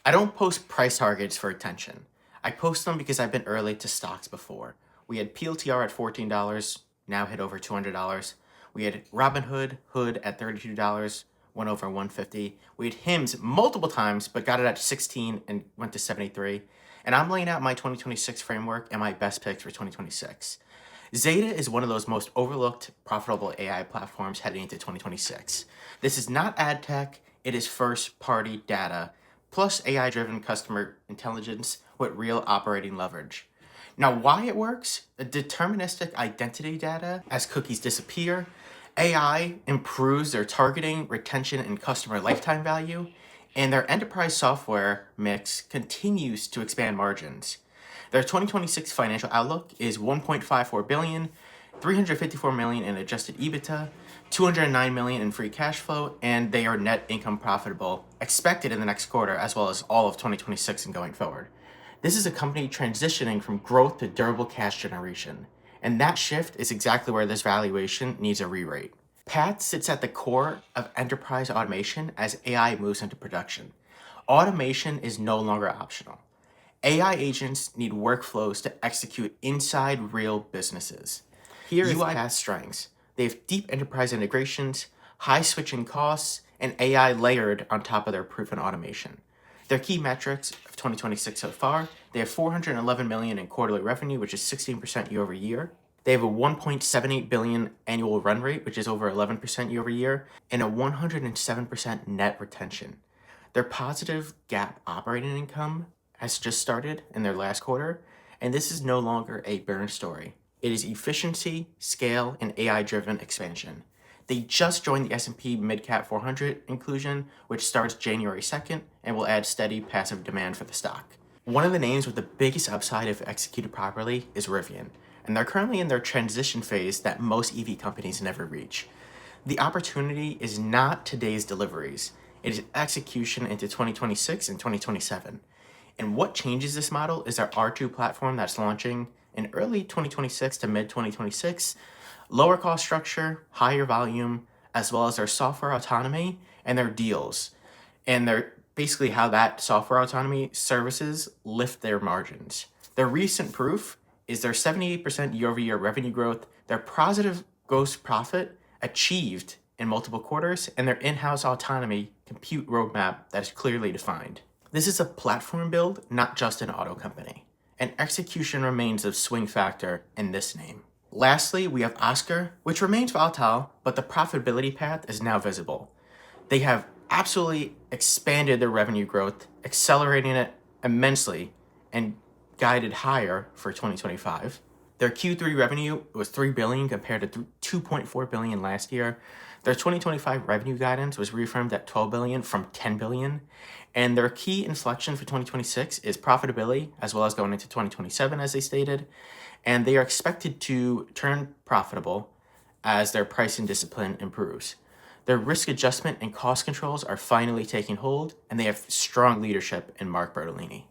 I don't post price targets for attention. I post them because I've been early to stocks before. We had PLTR at $14, now hit over $200. We had Robinhood, Hood at $32, went over 150. We had Hims multiple times, but got it at 16 and went to 73. And I'm laying out my 2026 framework and my best picks for 2026. Zeta is one of those most overlooked, profitable AI platforms heading into 2026. This is not ad tech, it is first party data, plus AI driven customer intelligence with real operating leverage. Now, why it works? The deterministic identity data as cookies disappear, AI improves their targeting, retention, and customer lifetime value, and their enterprise software mix continues to expand margins. Their 2026 financial outlook is 1.54 billion, 354 million in adjusted EBITDA, 209 million in free cash flow, and they are net income profitable expected in the next quarter as well as all of 2026 and going forward. This is a company transitioning from growth to durable cash generation, and that shift is exactly where this valuation needs a re-rate. Path sits at the core of enterprise automation as AI moves into production. Automation is no longer optional. AI agents need workflows to execute inside real businesses. Here is Path's strengths. They have deep enterprise integrations, high switching costs, and AI layered on top of their proven automation. Their key metrics of 2026 so far, they have 411 million in quarterly revenue, which is 16% year over year. They have a 1.78 billion annual run rate, which is over 11% year over year, and a 107% net retention. Their positive GAAP operating income has just started in their last quarter, and this is no longer a burn story. It is efficiency, scale, and AI-driven expansion. They just joined the S&P Midcap 400 inclusion, which starts January 2nd and will add steady passive demand for the stock. One of the names with the biggest upside if executed properly is Rivian, and they're currently in their transition phase that most EV companies never reach. The opportunity is not today's deliveries, it is execution into 2026 and 2027. And what changes this model is our R2 platform that's launching in early 2026 to mid 2026, lower cost structure, higher volume, as well as their software autonomy and their deals. And they're basically how that software autonomy services lift their margins. Their recent proof is their 78% year over year revenue growth, their positive gross profit achieved in multiple quarters, and their in house autonomy compute roadmap that is clearly defined. This is a platform build, not just an auto company, and execution remains a swing factor in this name. Lastly, we have Oscar, which remains volatile, but the profitability path is now visible. They have absolutely expanded their revenue growth, accelerating it immensely, and guided higher for 2025. Their Q3 revenue was 3 billion compared to 2.4 billion last year. Their 2025 revenue guidance was reaffirmed at 12 billion from 10 billion. And their key inflection for 2026 is profitability, as well as going into 2027, as they stated. And they are expected to turn profitable as their pricing discipline improves. Their risk adjustment and cost controls are finally taking hold, and they have strong leadership in Mark Bertolini.